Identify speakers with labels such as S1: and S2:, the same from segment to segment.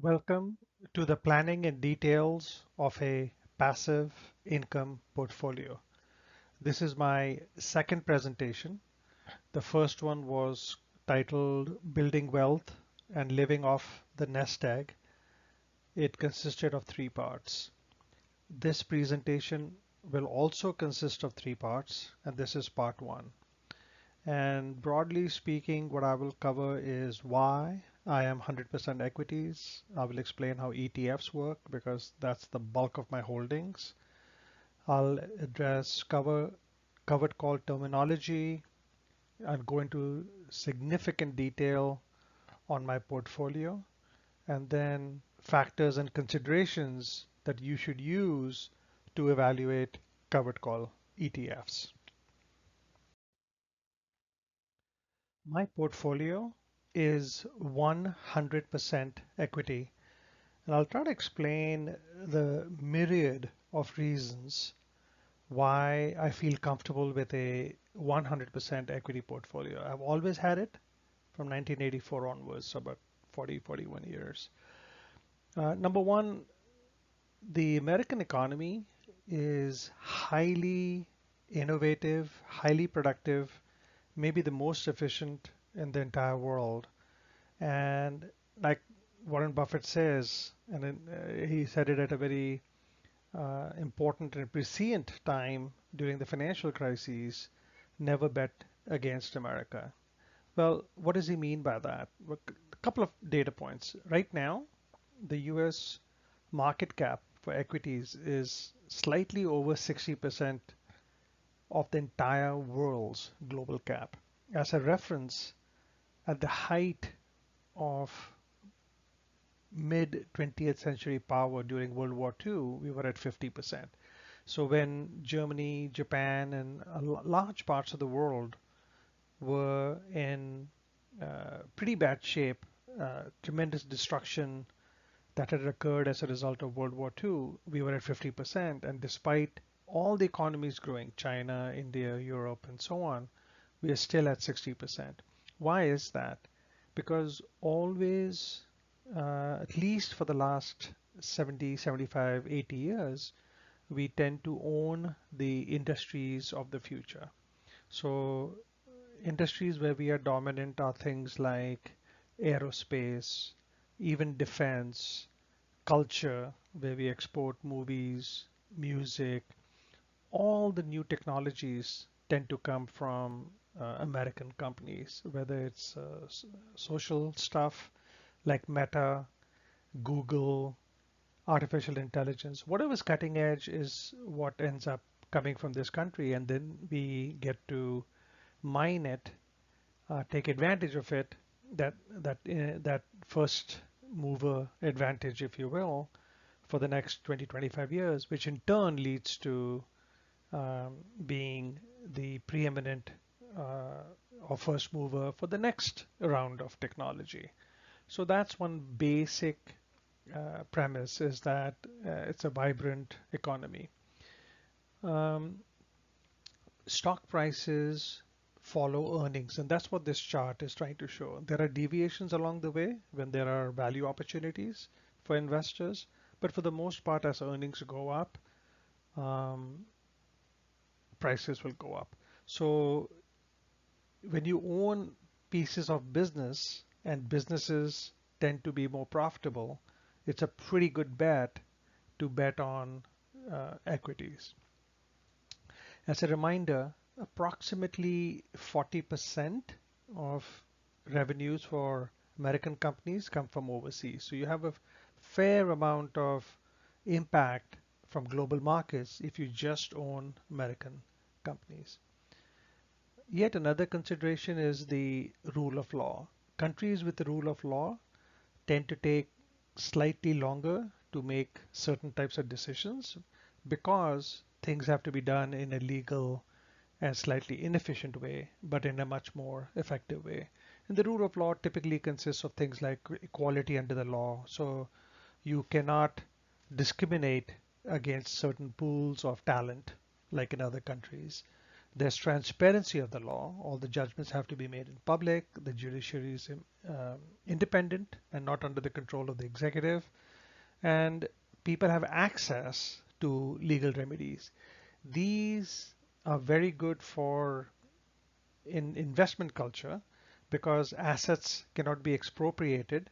S1: Welcome to the planning and details of a passive income portfolio. This is my second presentation. The first one was titled Building Wealth and Living Off the Nest Egg. It consisted of three parts. This presentation will also consist of three parts, and this is part one. And broadly speaking, what I will cover is why I am 100% equities. I will explain how ETFs work because that's the bulk of my holdings. I'll address covered call terminology and go into significant detail on my portfolio, and then factors and considerations that you should use to evaluate covered call ETFs. My portfolio is 100% equity, and I'll try to explain the myriad of reasons why I feel comfortable with a 100% equity portfolio. I've always had it from 1984 onwards, so about 41 years. Number one, the American economy is highly innovative, highly productive, maybe the most efficient in the entire world. And like Warren Buffett says, and he said it at a very important and prescient time during the financial crises, never bet against America. Well, what does he mean by that? Well, a couple of data points. Right now, the US market cap for equities is slightly over 60% of the entire world's global cap. As a reference, at the height of mid 20th century power during World War II, we were at 50%. So when Germany, Japan, and large parts of the world were in pretty bad shape, tremendous destruction that had occurred as a result of World War II, we were at 50%. And despite all the economies growing, China, India, Europe, and so on, we are still at 60%. Why is that? Because always, at least for the last 70, 75, 80 years, we tend to own the industries of the future. So industries where we are dominant are things like aerospace, even defense, culture, where we export movies, music. All the new technologies tend to come from American companies, whether it's social stuff like Meta, Google, artificial intelligence, whatever's cutting edge is what ends up coming from this country, and then we get to mine it, take advantage of it, that first mover advantage, if you will, for the next 20, 25 years, which in turn leads to being the preeminent or first mover for the next round of technology. So that's one basic premise, is that it's a vibrant economy. Um, Stock prices follow earnings, and that's what this chart is trying to show. There are deviations along the way when there are value opportunities for investors, but for the most part, as earnings go up, um, prices will go up. So when you own pieces of business and businesses tend to be more profitable, it's a pretty good bet to bet on equities. As a reminder, approximately 40% of revenues for American companies come from overseas. So you have a fair amount of impact from global markets if you just own American companies. Yet another consideration is the rule of law. Countries with the rule of law tend to take slightly longer to make certain types of decisions because things have to be done in a legal and slightly inefficient way, but in a much more effective way. And the rule of law typically consists of things like equality under the law. So you cannot discriminate against certain pools of talent like in other countries. There's transparency of the law. All the judgments have to be made in public. The judiciary is independent and not under the control of the executive. And people have access to legal remedies. These are very good for in investment culture because assets cannot be expropriated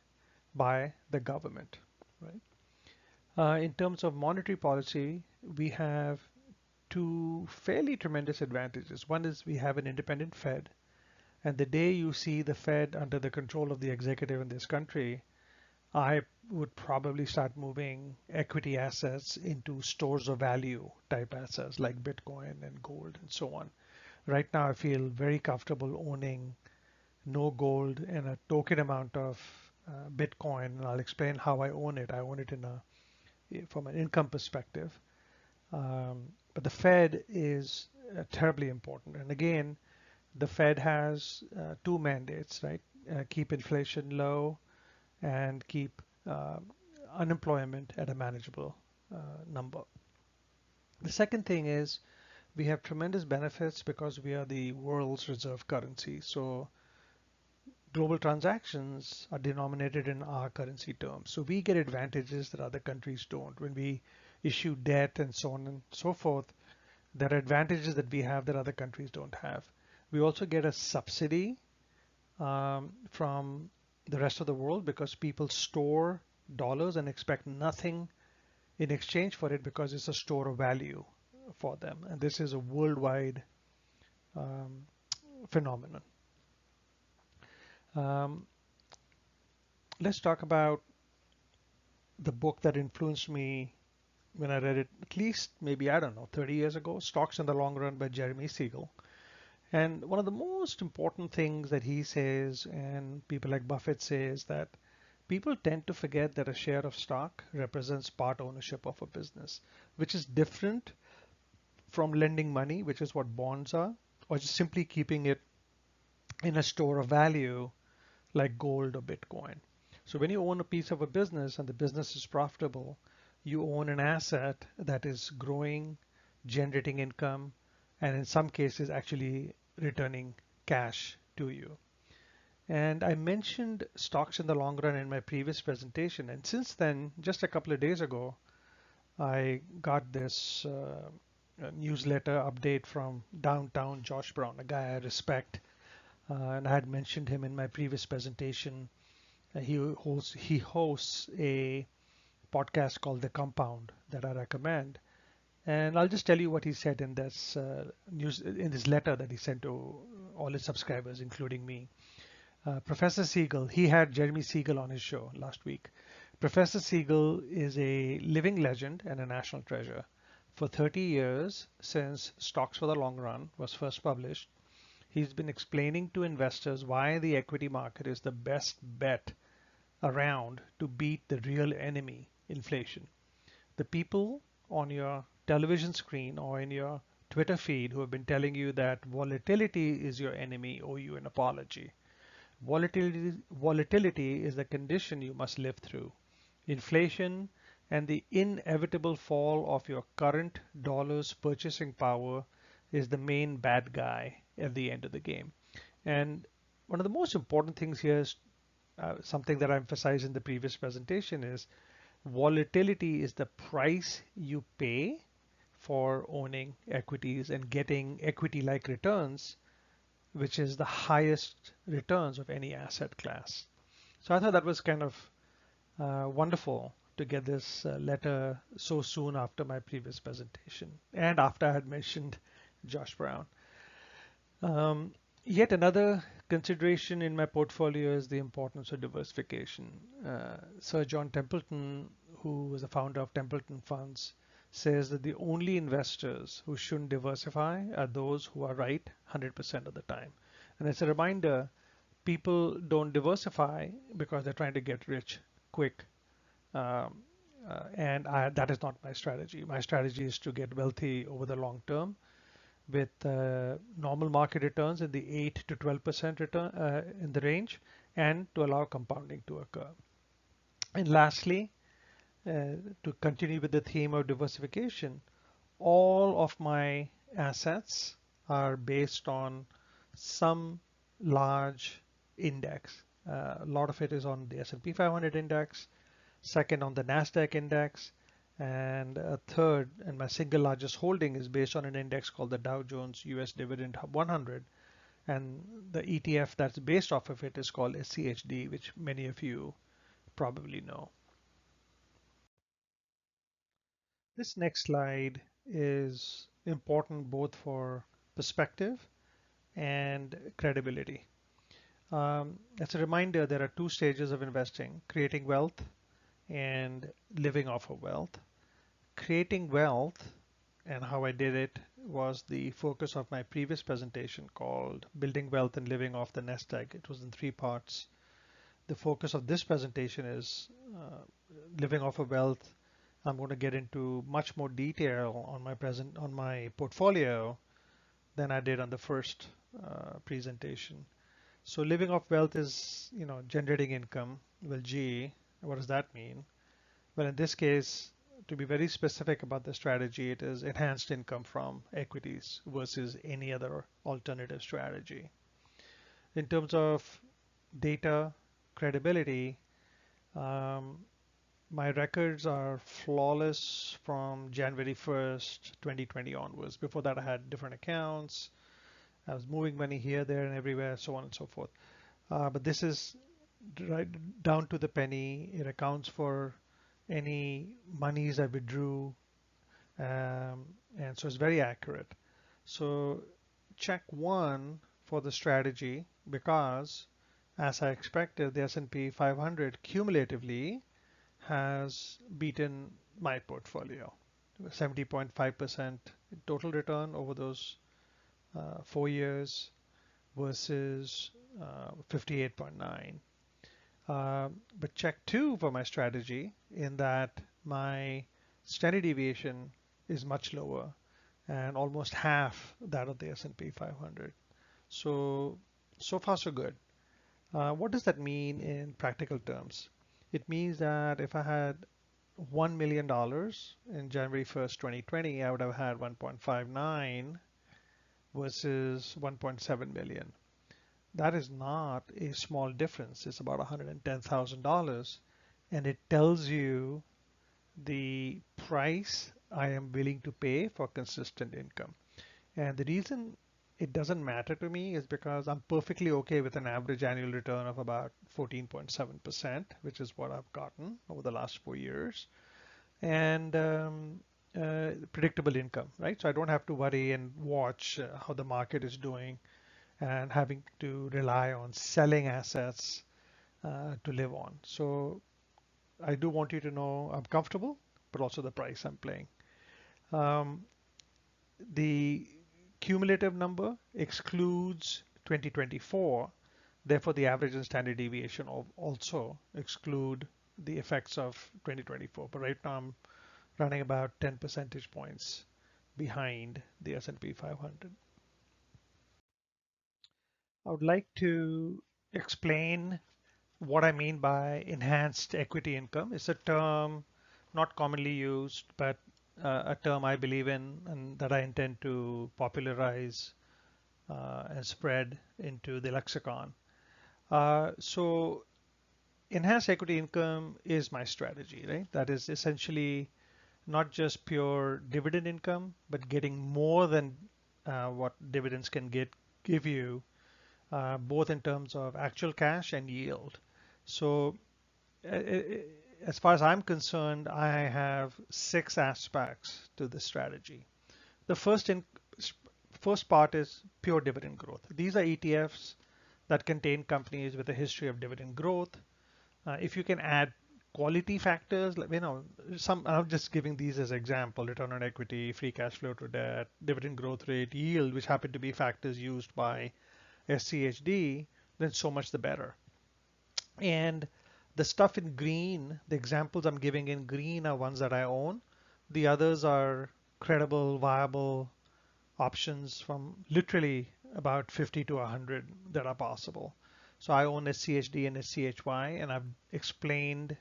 S1: by the government, right? In terms of monetary policy, we have two fairly tremendous advantages. One is we have an independent Fed, and the day you see the Fed under the control of the executive in this country, I would probably start moving equity assets into stores of value type assets like Bitcoin and gold and so on. Right now, I feel very comfortable owning no gold and a token amount of Bitcoin, and I'll explain how I own it. I own it from an income perspective. But the Fed is terribly important. And again, the Fed has two mandates, right? Keep inflation low and keep unemployment at a manageable number. The second thing is we have tremendous benefits because we are the world's reserve currency. So global transactions are denominated in our currency terms. So we get advantages that other countries don't. When we issue debt and so on and so forth, there are advantages that we have that other countries don't have. We also get a subsidy from the rest of the world because people store dollars and expect nothing in exchange for it because it's a store of value for them. And this is a worldwide phenomenon. Let's talk about the book that influenced me when I read it, at least maybe, I don't know, 30 years ago, Stocks in the Long Run by Jeremy Siegel. And one of the most important things that he says, and people like Buffett say, is that people tend to forget that a share of stock represents part ownership of a business, which is different from lending money, which is what bonds are, or just simply keeping it in a store of value like gold or Bitcoin. So when you own a piece of a business and the business is profitable, you own an asset that is growing, generating income, and in some cases actually returning cash to you. And I mentioned stocks in the long run in my previous presentation. And since then, just a couple of days ago, I got this newsletter update from downtown Josh Brown, a guy I respect. And I had mentioned him in my previous presentation. He hosts a podcast called The Compound that I recommend. And I'll just tell you what he said in this letter that he sent to all his subscribers, including me. Professor Siegel, he had Jeremy Siegel on his show last week. Professor Siegel is a living legend and a national treasure. For 30 years, since Stocks for the Long Run was first published, he's been explaining to investors why the equity market is the best bet around to beat the real enemy, inflation. The people on your television screen or in your Twitter feed who have been telling you that volatility is your enemy owe you an apology. Volatility is the condition you must live through. Inflation and the inevitable fall of your current dollar's purchasing power is the main bad guy at the end of the game. And one of the most important things here is something that I emphasized in the previous presentation is volatility is the price you pay for owning equities and getting equity-like returns, which is the highest returns of any asset class. So I thought that was kind of wonderful to get this letter so soon after my previous presentation and after I had mentioned Josh Brown. Yet another consideration in my portfolio is the importance of diversification. Sir John Templeton, who was the founder of Templeton Funds, says that the only investors who shouldn't diversify are those who are right 100% of the time. And as a reminder, people don't diversify because they're trying to get rich quick. That is not my strategy. My strategy is to get wealthy over the long term with normal market returns in the 8 to 12% return in the range, and to allow compounding to occur. And lastly, to continue with the theme of diversification, all of my assets are based on some large index. A lot of it is on the S&P 500 index, second on the NASDAQ index, and a third, and my single largest holding is based on an index called the Dow Jones US Dividend 100, and the ETF that's based off of it is called SCHD, which many of you probably know. This next slide is important both for perspective and credibility. As a reminder, there are two stages of investing: creating wealth and living off of wealth. Creating wealth and how I did it was the focus of my previous presentation called Building Wealth and Living Off the Nestegg. It was in three parts. The focus of this presentation is living off of wealth. I'm going to get into much more detail on my portfolio than I did on the first presentation. So living off wealth is, generating income. Well, gee, what does that mean? Well, in this case, to be very specific about the strategy, it is enhanced income from equities versus any other alternative strategy. In terms of data credibility, um, my records are flawless from January 1st, 2020 onwards. Before that, I had different accounts. I was moving money here, there, and everywhere, so on and so forth. But this is right down to the penny. It accounts for any monies I withdrew, and so it's very accurate. So check one for the strategy because, as I expected, the S&P 500 cumulatively has beaten my portfolio. 70.5% total return over those 4 years versus 58.9. But check two for my strategy in that my standard deviation is much lower and almost half that of the S&P 500. So far so good. What does that mean in practical terms? It means that if I had $1 million in January 1st, 2020, I would have had 1.59 versus 1.7 million. That is not a small difference. It's about $110,000, and it tells you the price I am willing to pay for consistent income. And the reason it doesn't matter to me is because I'm perfectly okay with an average annual return of about 14.7%, which is what I've gotten over the last 4 years, and predictable income, right? So I don't have to worry and watch how the market is doing and having to rely on selling assets to live on. So I do want you to know I'm comfortable, but also the price I'm paying. The cumulative number excludes 2024. Therefore, the average and standard deviation also exclude the effects of 2024. But right now, I'm running about 10 percentage points behind the S&P 500. I would like to explain what I mean by enhanced equity income. It's a term not commonly used, but a term I believe in and that I intend to popularize and spread into the lexicon. So enhanced equity income is my strategy, right? That is essentially not just pure dividend income, but getting more than what dividends can give you, both in terms of actual cash and yield. So as far as I'm concerned, I have 6 aspects to this strategy. The first part is pure dividend growth. These are ETFs that contain companies with a history of dividend growth. If you can add quality factors, I'm just giving these as example: return on equity, free cash flow to debt, dividend growth rate, yield, which happen to be factors used by SCHD, then so much the better. And the stuff in green, the examples I'm giving in green are ones that I own. The others are credible, viable options from literally about 50 to 100 that are possible. So I own SCHD and SCHY, and I've explained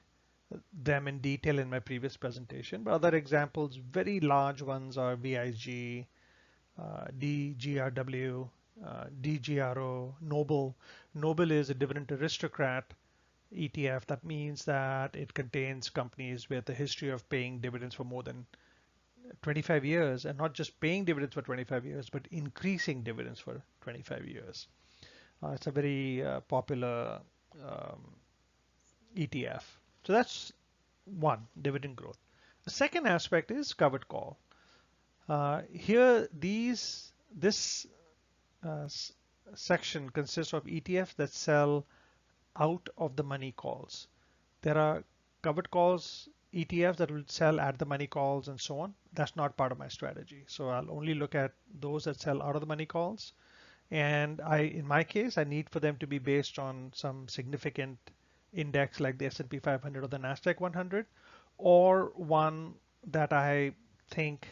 S1: them in detail in my previous presentation. But other examples, very large ones, are VIG, DGRW, DGRO, Noble. Noble is a dividend aristocrat ETF. That means that it contains companies with a history of paying dividends for more than 25 years, and not just paying dividends for 25 years, but increasing dividends for 25 years. It's a very popular um, ETF. So that's one, dividend growth. The second aspect is covered call. Here, this uh, section consists of ETFs that sell out of the money calls. There are covered calls ETFs that will sell at the money calls and so on. That's not part of my strategy. So I'll only look at those that sell out of the money calls. And in my case, I need for them to be based on some significant index like the S&P 500 or the Nasdaq 100, or one that I think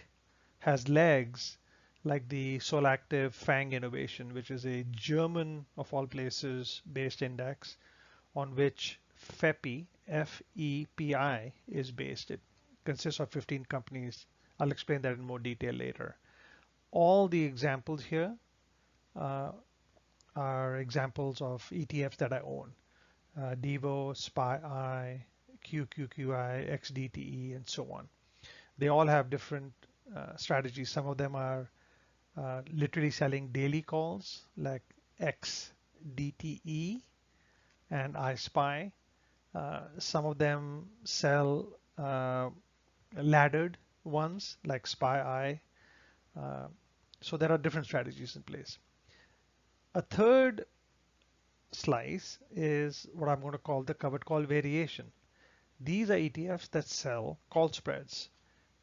S1: has legs like the Solactive FANG Innovation, which is a German, of all places, based index on which FEPI, FEPI, is based. It consists of 15 companies. I'll explain that in more detail later. All the examples here uh, are examples of ETFs that I own. Devo, SPYI, QQQI, XDTE, and so on. They all have different strategies. Some of them are literally selling daily calls like XDTE and iSpy. Some of them sell laddered ones like SPYI. So there are different strategies in place. A third slice is what I'm going to call the covered call variation. These are ETFs that sell call spreads.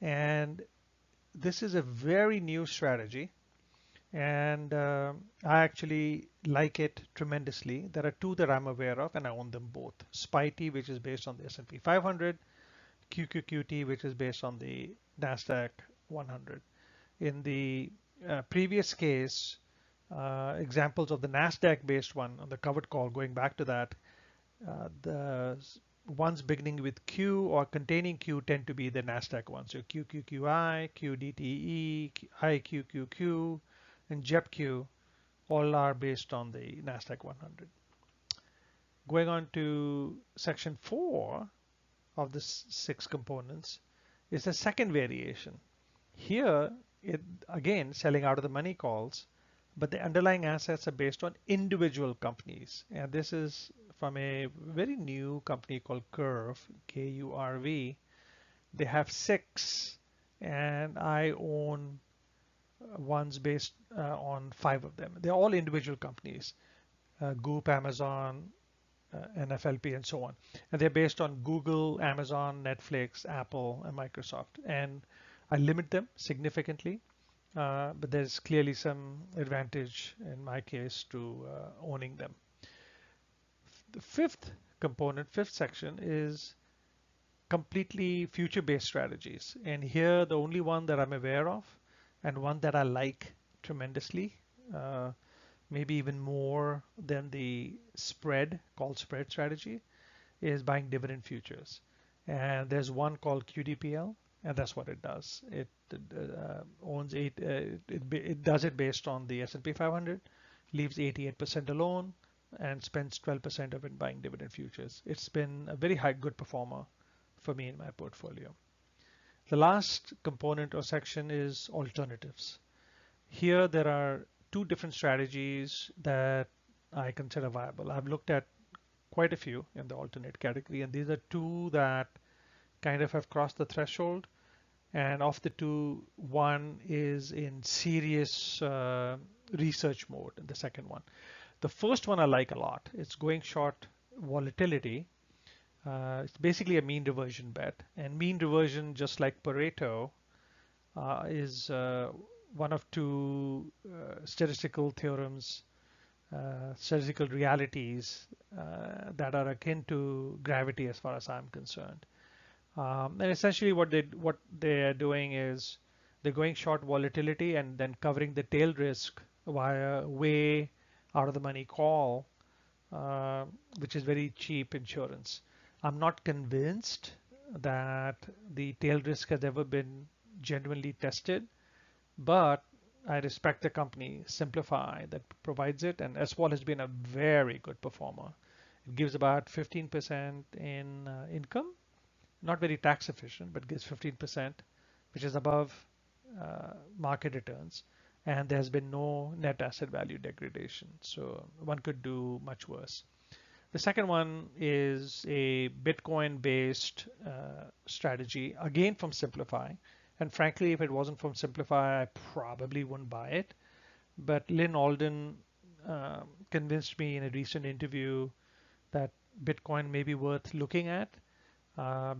S1: And this is a very new strategy. And I actually like it tremendously. There are two that I'm aware of, and I own them both. SPYT, which is based on the S&P 500, QQQT, which is based on the Nasdaq 100. In the previous case, examples of the Nasdaq-based one on the covered call, going back to that, the ones beginning with Q or containing Q tend to be the Nasdaq ones. So QQQI, QDTE, IQQQ, and JEPQ all are based on the Nasdaq 100. Going on to section 4 of the 6 components is the second variation. Here, it again selling out of the money calls, but the underlying assets are based on individual companies. And this is from a very new company called Curve, K-U-R-V. They have 6, and I own ones based on 5 of them. They're all individual companies, Goop, Amazon, NFLP, and so on. And they're based on Google, Amazon, Netflix, Apple, and Microsoft. And I limit them significantly, but there's clearly some advantage in my case to owning them. The fifth component, fifth section, is completely future-based strategies. And here, the only one that I'm aware of and one that I like tremendously, maybe even more than the spread, called spread strategy, is buying dividend futures. And there's one called QDPL, and that's what it does. It owns it does it based on the S&P 500, leaves 88% alone, and spends 12% of it buying dividend futures. It's been a very good performer for me in my portfolio. The last component or section is alternatives. Here there are 2 different strategies that I consider viable. I've looked at quite a few in the alternate category, and these are 2 that kind of have crossed the threshold. And of the 2, one is in serious research mode, the second one. The first one I like a lot. It's going short volatility. It's basically a mean reversion bet. And mean reversion, just like Pareto, is one of 2 statistical theorems, statistical realities that are akin to gravity as far as I'm concerned. And essentially what they are doing is they're going short volatility and then covering the tail risk via way out of the money call, which is very cheap insurance. I'm not convinced that the tail risk has ever been genuinely tested, but I respect the company Simplify that provides it, and SWAL has been a very good performer. It gives about 15% in income, not very tax efficient, but gives 15%, which is above market returns, and there's been no net asset value degradation. So one could do much worse. The second one is a Bitcoin-based strategy, again from Simplify. And frankly, if it wasn't from Simplify, I probably wouldn't buy it. But Lynn Alden convinced me in a recent interview that Bitcoin may be worth looking at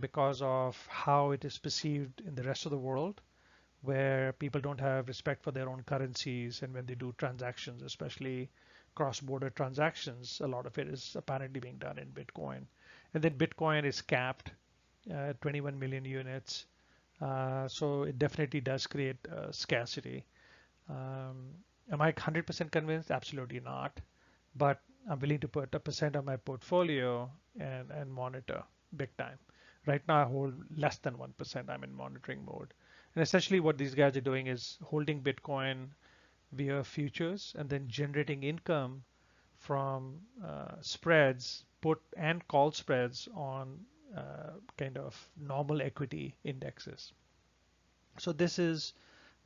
S1: because of how it is perceived in the rest of the world, where people don't have respect for their own currencies, and when they do transactions, especially cross-border transactions, a lot of it is apparently being done in Bitcoin. And then Bitcoin is capped at 21 million units, so it definitely does create scarcity. Am I 100% convinced? Absolutely not. But I'm willing to put a percent of my portfolio and monitor big time. Right now, I hold less than 1%. I'm in monitoring mode. And essentially, what these guys are doing is holding Bitcoin via futures and then generating income from spreads, put and call spreads on kind of normal equity indexes. So this is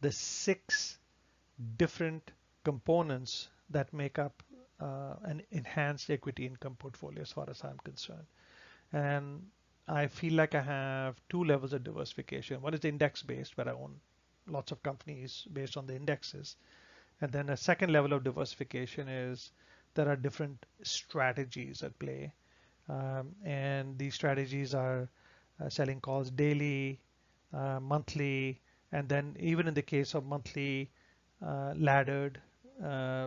S1: the 6 different components that make up an enhanced equity income portfolio as far as I'm concerned. And I feel like I have 2 levels of diversification. One is index based, where I own lots of companies based on the indexes. And then a second level of diversification is there are different strategies at play. And these strategies are selling calls daily, monthly, and then even in the case of monthly, laddered,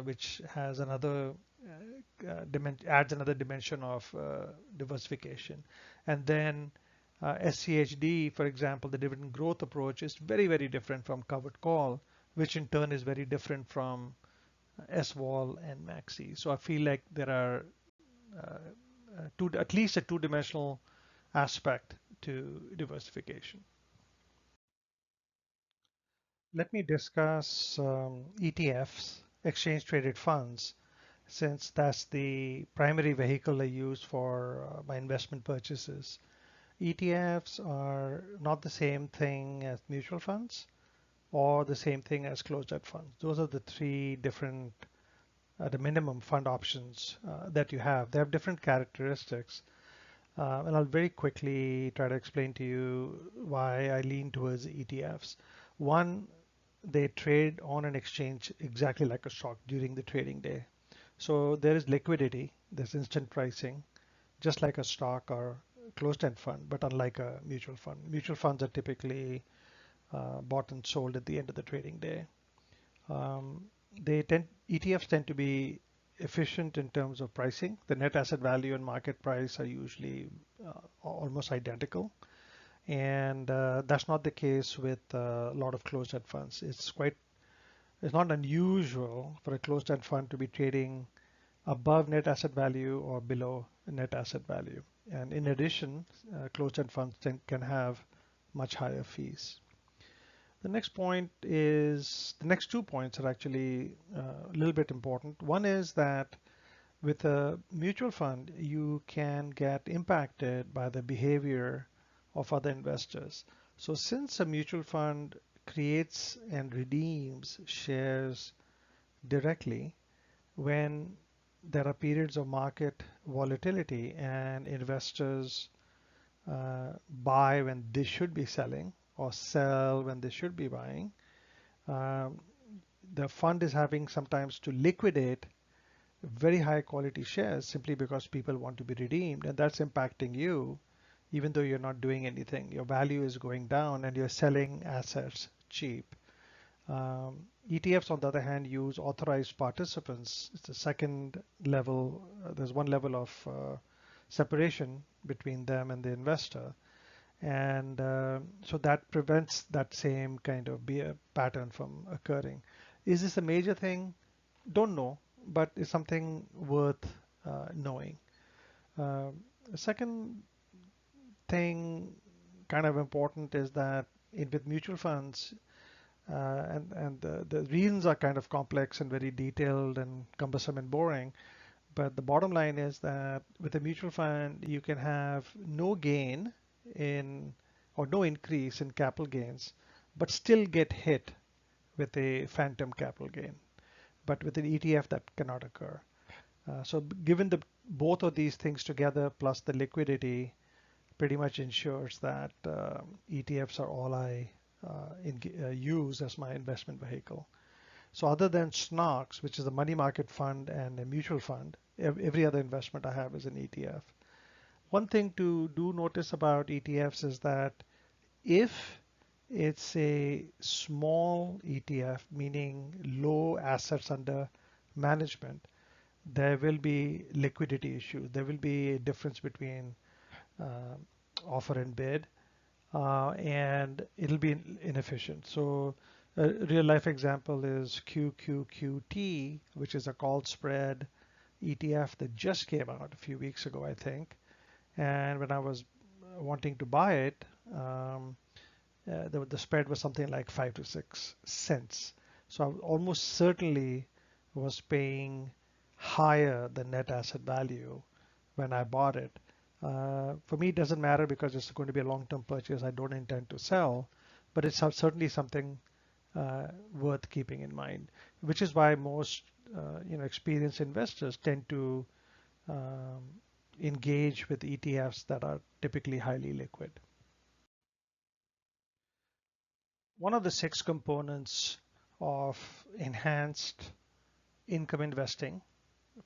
S1: which has another adds another dimension of diversification. And then SCHD, for example, the dividend growth approach is very, very different from covered call, which in turn is very different from SWAL and Maxi. So I feel like there are at least a two-dimensional aspect to diversification. Let me discuss ETFs, exchange traded funds, since that's the primary vehicle I use for my investment purchases. ETFs are not the same thing as mutual funds or the same thing as closed-end funds. Those are the 3 different, at a minimum, fund options that you have. They have different characteristics. And I'll very quickly try to explain to you why I lean towards ETFs. One, they trade on an exchange exactly like a stock during the trading day. So there is liquidity, there's instant pricing, just like a stock or closed-end fund, but unlike a mutual fund. Mutual funds are typically bought and sold at the end of the trading day. ETFs tend to be efficient in terms of pricing. The net asset value and market price are usually almost identical. And that's not the case with a lot of closed-end funds. It's not unusual for a closed-end fund to be trading above net asset value or below net asset value. And in addition, closed-end funds can have much higher fees. The next 2 points are actually a little bit important. One is that with a mutual fund, you can get impacted by the behavior of other investors. So since a mutual fund creates and redeems shares directly, when there are periods of market volatility and investors buy when they should be selling or sell when they should be buying, the fund is having sometimes to liquidate very high quality shares simply because people want to be redeemed, and that's impacting you even though you're not doing anything. Your value is going down and you're selling assets cheap. ETFs, on the other hand, use authorized participants. It's the second level. There's one level of separation between them and the investor. And so that prevents that same kind of pattern from occurring. Is this a major thing? Don't know, but it's something worth knowing. The second thing kind of important is that with mutual funds, And the reasons are kind of complex and very detailed and cumbersome and boring. But the bottom line is that with a mutual fund, you can have no gain in or no increase in capital gains, but still get hit with a phantom capital gain. But with an ETF, that cannot occur. So given the both of these things together plus the liquidity, pretty much ensures that ETFs are all I use as my investment vehicle. So other than SNOX, which is a money market fund and a mutual fund, every other investment I have is an ETF. One thing to do notice about ETFs is that if it's a small ETF, meaning low assets under management, there will be liquidity issues. There will be a difference between uh, offer and bid, and it'll be inefficient. So a real life example is QQQT, which is a call spread ETF that just came out a few weeks ago, I think. And when I was wanting to buy it, the spread was something like 5 to 6 cents. So I almost certainly was paying higher than net asset value when I bought it. For me, it doesn't matter because it's going to be a long-term purchase. I don't intend to sell, but it's certainly something worth keeping in mind, which is why most experienced investors tend to um, engage with ETFs that are typically highly liquid. One of the six components of enhanced income investing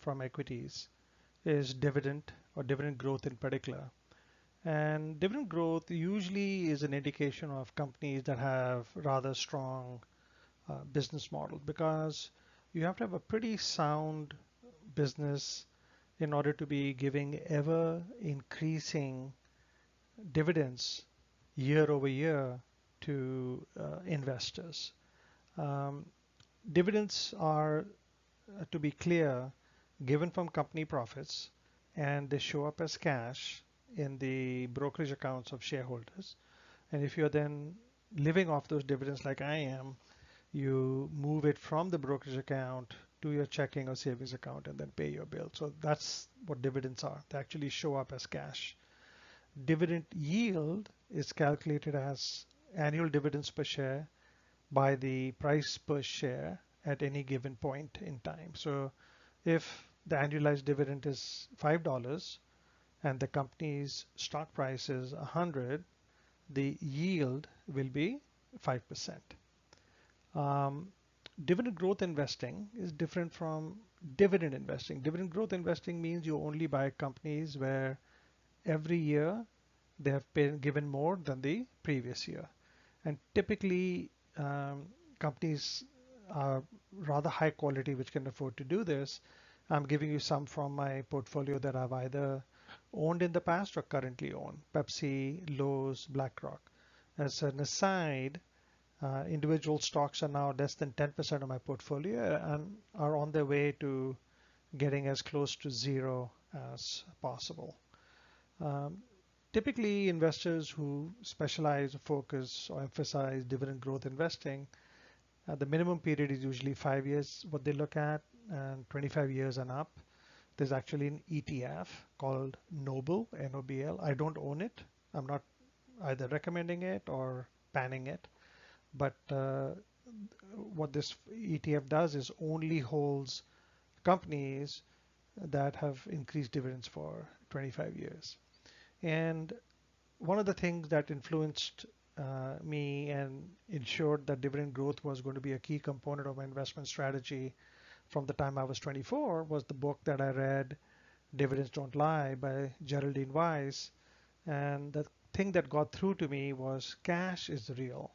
S1: from equities is dividend or dividend growth in particular. And dividend growth usually is an indication of companies that have rather strong business models because you have to have a pretty sound business in order to be giving ever increasing dividends year over year to investors. Um, Dividends are, to be clear, given from company profits and they show up as cash in the brokerage accounts of shareholders. And if you're then living off those dividends like I am, you move it from the brokerage account to your checking or savings account and then pay your bill. So that's what dividends are. They actually show up as cash. Dividend yield is calculated as annual dividends per share by the price per share at any given point in time. So if the annualized dividend is $5 and the company's stock price is 100, the yield will be 5%. Um, Dividend growth investing is different from dividend investing. Dividend growth investing means you only buy companies where every year they have been given more than the previous year. And typically, companies are rather high quality which can afford to do this. I'm giving you some from my portfolio that I've either owned in the past or currently own. Pepsi, Lowe's, BlackRock. As an aside, individual stocks are now less than 10% of my portfolio and are on their way to getting as close to zero as possible. Um, Typically, investors who specialize, focus, or emphasize dividend growth investing, the minimum period is usually 5 years, what they look at, and 25 years and up. There's actually an ETF called Noble, Nobl. I don't own it. I'm not either recommending it or banning it. But what this ETF does is only holds companies that have increased dividends for 25 years. And one of the things that influenced me and ensured that dividend growth was going to be a key component of my investment strategy from the time I was 24 was the book that I read, Dividends Don't Lie by Geraldine Weiss. And the thing that got through to me was cash is real,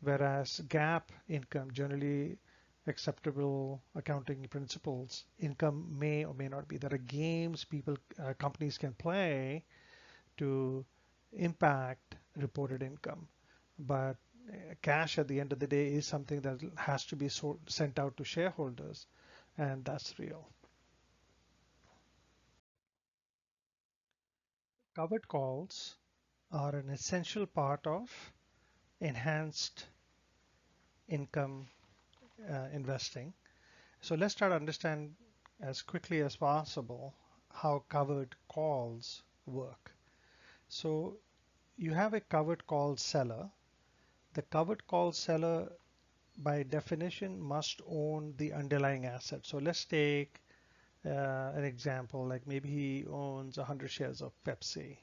S1: whereas GAAP income, generally acceptable accounting principles, income may or may not be. There are games companies can play to impact reported income. But cash at the end of the day is something that has to be sent out to shareholders, and that's real. Covered calls are an essential part of enhanced income investing. So let's try to understand as quickly as possible how covered calls work. So you have a covered call seller. The covered call seller by definition must own the underlying asset. So let's take an example, like maybe he owns 100 shares of Pepsi.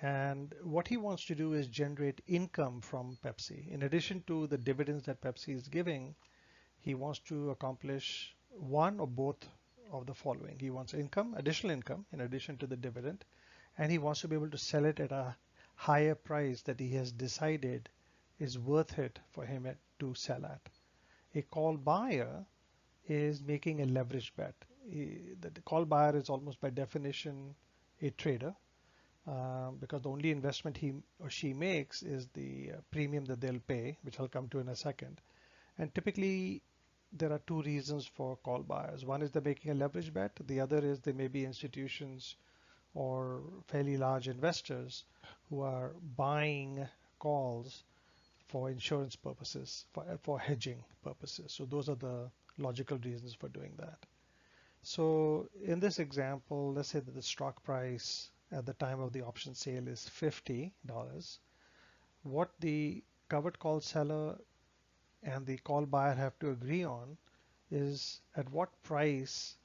S1: And what he wants to do is generate income from Pepsi. In addition to the dividends that Pepsi is giving, he wants to accomplish one or both of the following. He wants income, additional income, in addition to the dividend, and he wants to be able to sell it at a higher price that he has decided is worth it for him to sell at. A call buyer is making a leverage bet. The call buyer is almost by definition a trader because the only investment he or she makes is the premium that they'll pay, which I'll come to in a second. And typically, there are two reasons for call buyers. One is they're making a leverage bet. The other is they may be institutions or fairly large investors who are buying calls for insurance purposes, for hedging purposes. So those are the logical reasons for doing that. So in this example, let's say that the stock price at the time of the option sale is $50. What the covered call seller and the call buyer have to agree on is at what price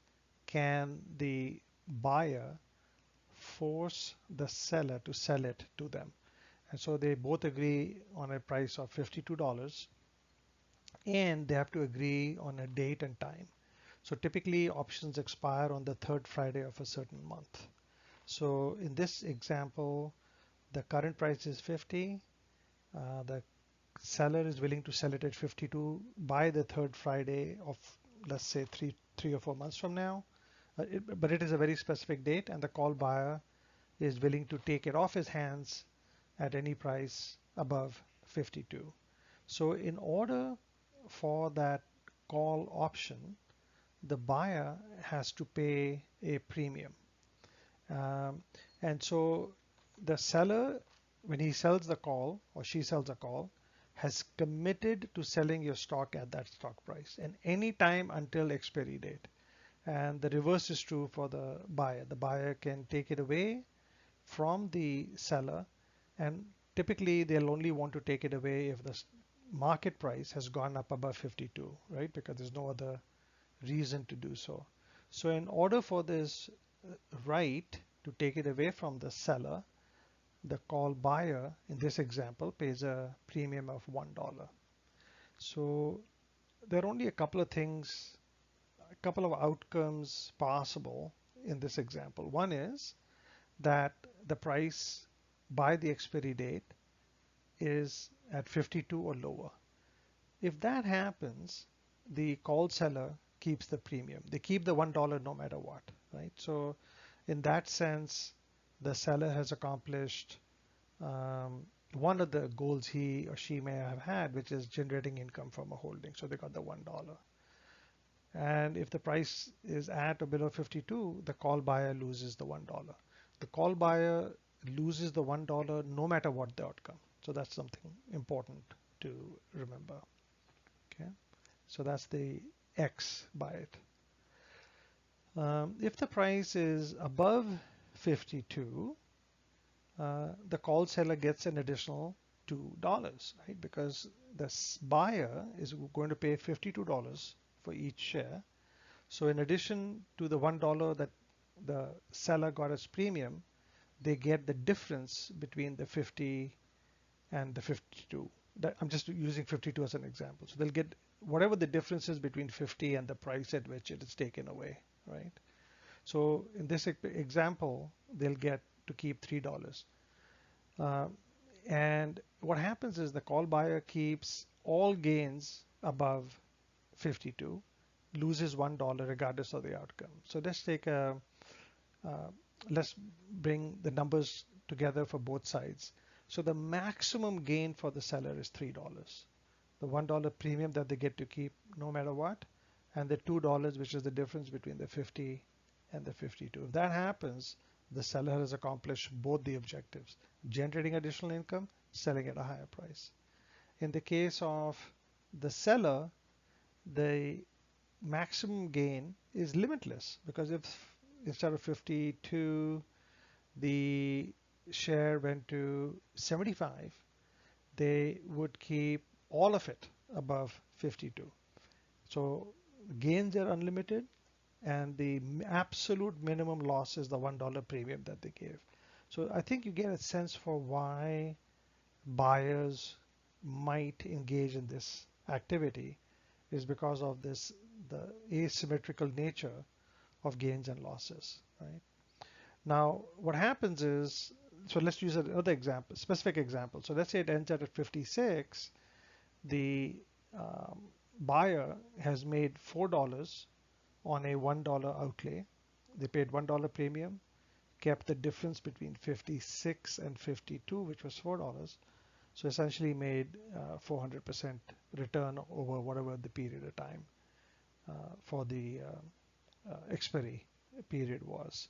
S1: can the buyer force the seller to sell it to them. And so they both agree on a price of $52 and they have to agree on a date and time. So typically options expire on the third Friday of a certain month. So in this example, the current price is 50. The seller is willing to sell it at 52 by the third Friday of, let's say, three or 4 months from now. But it is a very specific date, and the call buyer is willing to take it off his hands at any price above 52. So in order for that call option, the buyer has to pay a premium. And so the seller, when he sells the call or she sells a call, has committed to selling your stock at that stock price and any time until expiry date. And the reverse is true for the buyer. The buyer can take it away from the seller, and typically they'll only want to take it away if the market price has gone up above 52, right? Because there's no other reason to do so. So in order for this right to take it away from the seller, the call buyer in this example pays a premium of $1. So there are only a couple of things, a couple of outcomes possible in this example. One is that the price by the expiry date is at 52 or lower. If that happens, the call seller keeps the premium. They keep the $1 no matter what, right? So in that sense, the seller has accomplished one of the goals he or she may have had, which is generating income from a holding. So they got the $1. And if the price is at or below 52, the call buyer loses the $1. The call buyer loses the $1 no matter what the outcome. So that's something important to remember. Okay, so that's the X by it. If the price is above 52, the call seller gets an additional $2, right? Because the buyer is going to pay $52 for each share. So in addition to the $1 that the seller got as premium, they get the difference between the 50 and the 52. I'm just using 52 as an example. So they'll get whatever the difference is between 50 and the price at which it is taken away, right? So in this example, they'll get to keep $3. And what happens is the call buyer keeps all gains above 52, loses $1 regardless of the outcome. So let's take let's bring the numbers together for both sides. So the maximum gain for the seller is $3. The $1 premium that they get to keep no matter what, and the $2, which is the difference between the 50 and the 52. If that happens, the seller has accomplished both the objectives, generating additional income, selling at a higher price. In the case of the seller, the maximum gain is limitless, because if instead of 52 the share went to 75, they would keep all of it above 52. So gains are unlimited, and the absolute minimum loss is the $1 premium that they gave. So I think you get a sense for why buyers might engage in this activity, is because of this, the asymmetrical nature of gains and losses, right? Now, what happens is, so let's use another example, specific example. So let's say it ends at 56. The um, buyer has made $4 on a $1 outlay. They paid $1 premium, kept the difference between 56 and 52, which was $4. So essentially made 400% return over whatever the period of time for the expiry period was.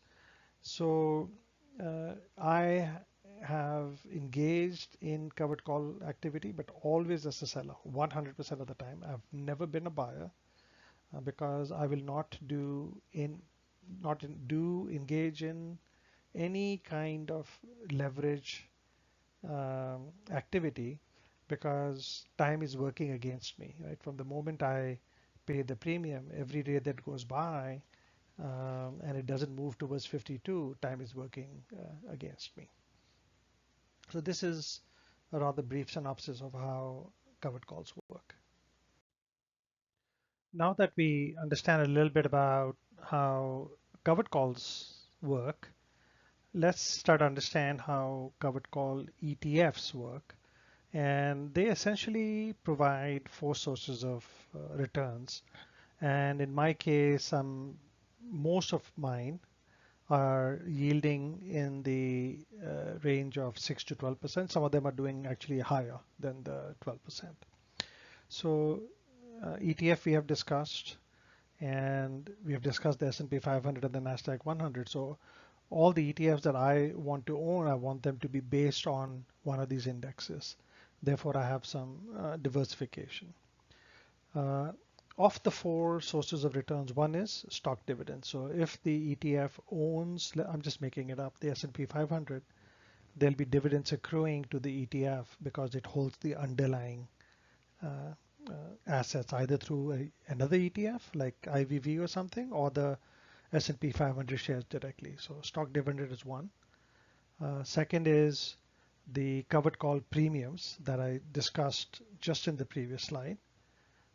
S1: So I have engaged in covered call activity, but always as a seller, 100% of the time. I've never been a buyer because I will not engage in any kind of leverage activity, because time is working against me, right? From the moment I pay the premium, every day that goes by and it doesn't move towards 52, time is working against me. So this is a rather brief synopsis of how covered calls work. Now that we understand a little bit about how covered calls work, let's start to understand how covered call ETFs work. And they essentially provide four sources of returns. And in my case, most of mine are yielding in the range of 6 to 12%. Some of them are doing actually higher than the 12%. So ETF we have discussed, and we have discussed the S&P 500 and the NASDAQ 100. So all the ETFs that I want to own, I want them to be based on one of these indexes. Therefore, I have some diversification. Of the four sources of returns, one is stock dividends. So if the ETF owns, I'm just making it up, the S&P 500, there'll be dividends accruing to the ETF because it holds the underlying assets, either through another ETF like IVV or something, or the S&P 500 shares directly. So stock dividend is one. Second is the covered call premiums that I discussed just in the previous slide.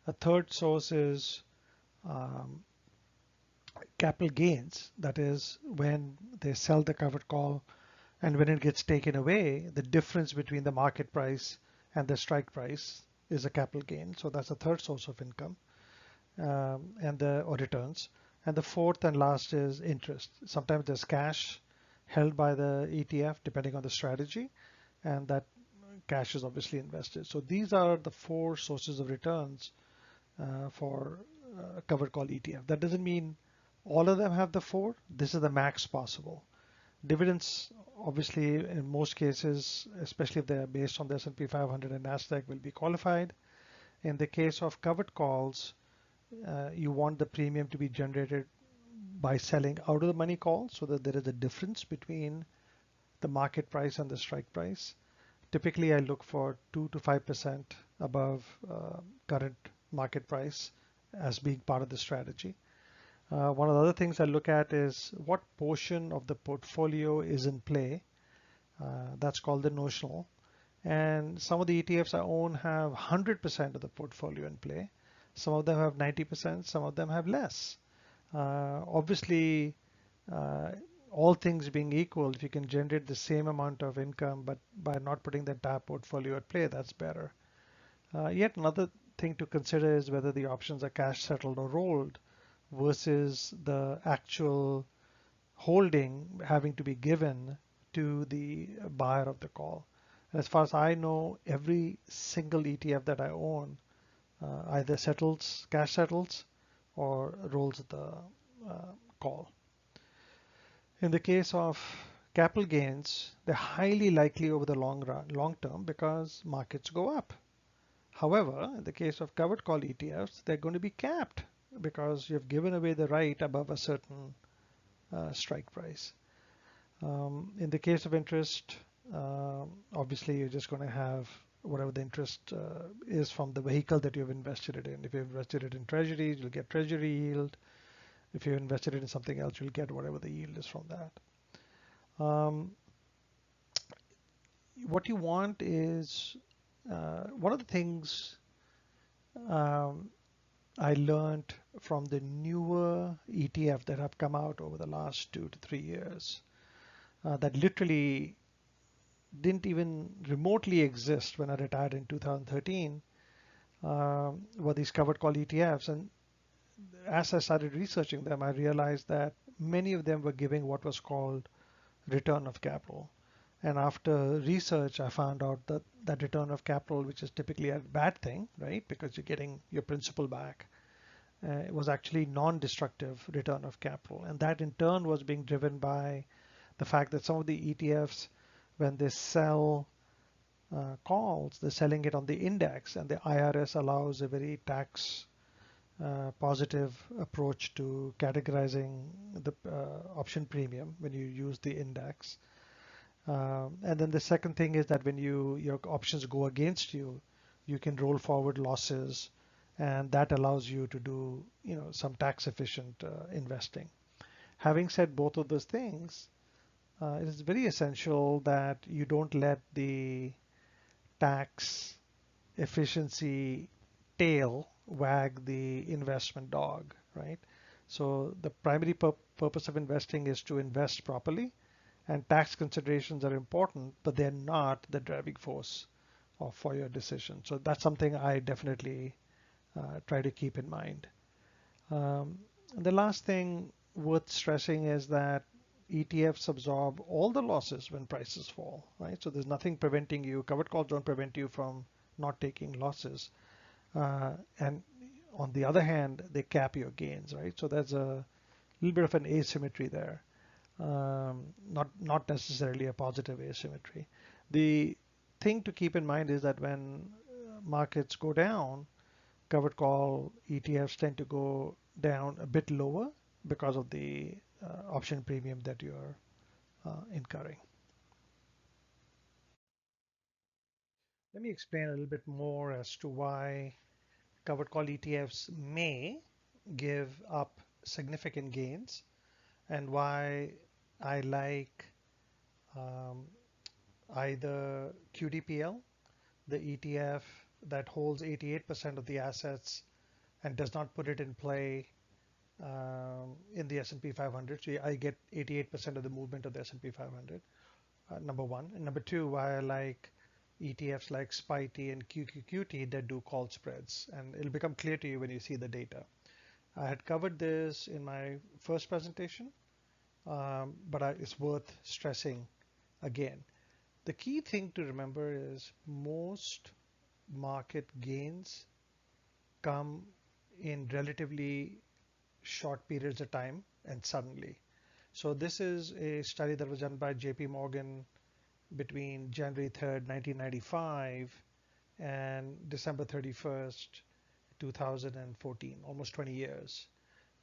S1: A third source is capital gains. That is when they sell the covered call, and when it gets taken away, the difference between the market price and the strike price is a capital gain. So that's a third source of income or returns. And the fourth and last is interest. Sometimes there's cash held by the ETF depending on the strategy, and that cash is obviously invested. So these are the four sources of returns for covered call ETF. That doesn't mean all of them have the four. This is the max possible. Dividends, obviously, in most cases, especially if they're based on the S&P 500 and NASDAQ, will be qualified. In the case of covered calls, you want the premium to be generated by selling out of the money call, so that there is a difference between the market price and the strike price. Typically, I look for 2 to 5% above current market price as being part of the strategy. One of the other things I look at is what portion of the portfolio is in play. That's called the notional. And some of the ETFs I own have 100% of the portfolio in play. Some of them have 90%, some of them have less. Obviously, all things being equal, if you can generate the same amount of income, but by not putting the entire portfolio at play, that's better. Yet another thing to consider is whether the options are cash settled or rolled versus the actual holding having to be given to the buyer of the call. As far as I know, every single ETF that I own either cash settles, or rolls the call. In the case of capital gains, they're highly likely over the long term because markets go up. However, in the case of covered call ETFs, they're going to be capped because you've given away the right above a certain strike price. In the case of interest, obviously you're just going to have whatever the interest is from the vehicle that you've invested it in. If you've invested it in treasuries, you'll get treasury yield. If you invested it in something else, you'll get whatever the yield is from that. What you want is one of the things I learned from the newer ETF that have come out over the last 2 to 3 years that literally didn't even remotely exist when I retired in 2013 were these covered call ETFs. And as I started researching them, I realized that many of them were giving what was called return of capital. And after research, I found out that that return of capital, which is typically a bad thing, right? Because you're getting your principal back. It was actually non-destructive return of capital. And that in turn was being driven by the fact that some of the ETFs, when they sell calls, they're selling it on the index, and the IRS allows a very tax positive approach to categorizing the option premium when you use the index. And then the second thing is that when your options go against you, you can roll forward losses, and that allows you to do some tax efficient investing. Having said both of those things, it is very essential that you don't let the tax efficiency tail wag the investment dog, right? So the primary purpose of investing is to invest properly, and tax considerations are important, but they're not the driving force for your decision. So that's something I definitely try to keep in mind. And the last thing worth stressing is that ETFs absorb all the losses when prices fall, right? So there's nothing preventing you. Covered calls don't prevent you from not taking losses. And on the other hand, they cap your gains, right? So there's a little bit of an asymmetry there. Not necessarily a positive asymmetry. The thing to keep in mind is that when markets go down, covered call ETFs tend to go down a bit lower because of the option premium that you're incurring. Let me explain a little bit more as to why covered call ETFs may give up significant gains and why I like either QDPL, the ETF that holds 88% of the assets and does not put it in play in the S&P 500. So I get 88% of the movement of the S&P 500, number one. And number two, why I like ETFs like SPYT and QQQT that do call spreads. And it'll become clear to you when you see the data. I had covered this in my first presentation, but it's worth stressing again. The key thing to remember is most market gains come in relatively short periods of time and suddenly. So this is a study that was done by JP Morgan between January 3rd, 1995 and December 31st, 2014, almost 20 years.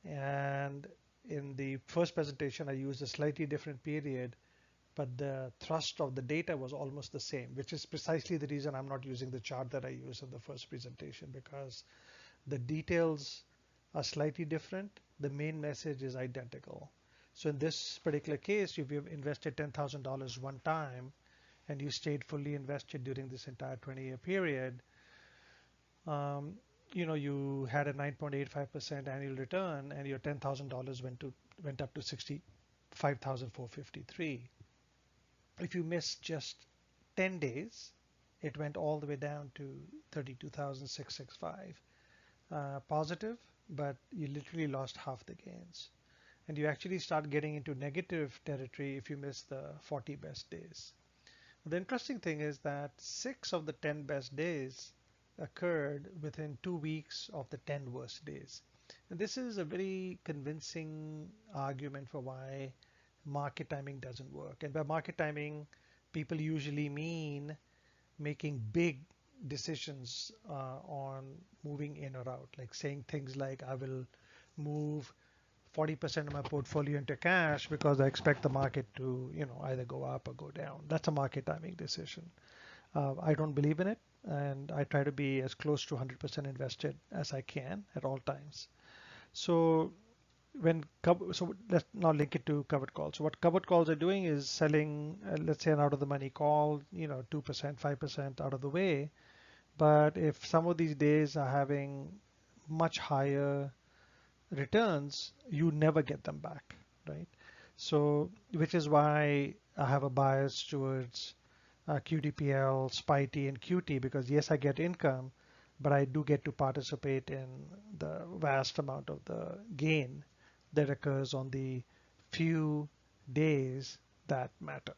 S1: And in the first presentation, I used a slightly different period, but the thrust of the data was almost the same, which is precisely the reason I'm not using the chart that I used in the first presentation, because the details are slightly different. The main message is identical. So in this particular case, if you've invested $10,000 one time and you stayed fully invested during this entire 20-year period, you had a 9.85% annual return, and your $10,000 went up to 65,453. If you missed just 10 days, it went all the way down to 32,665. Positive, but you literally lost half the gains. And you actually start getting into negative territory if you miss the 40 best days. The interesting thing is that 6 of the 10 best days occurred within 2 weeks of the 10 worst days. And this is a very convincing argument for why market timing doesn't work. And by market timing, people usually mean making big decisions on moving in or out, like saying things like I will move 40% of my portfolio into cash because I expect the market to, either go up or go down. That's a market timing decision. I don't believe in it, and I try to be as close to 100% invested as I can at all times. So so let's now link it to covered calls. So what covered calls are doing is selling, let's say, an out of the money call, 2%, 5% out of the way. But if some of these days are having much higher returns, you never get them back, right? So, which is why I have a bias towards QDPL, SPYT, and QT, because yes, I get income, but I do get to participate in the vast amount of the gain that occurs on the few days that matter.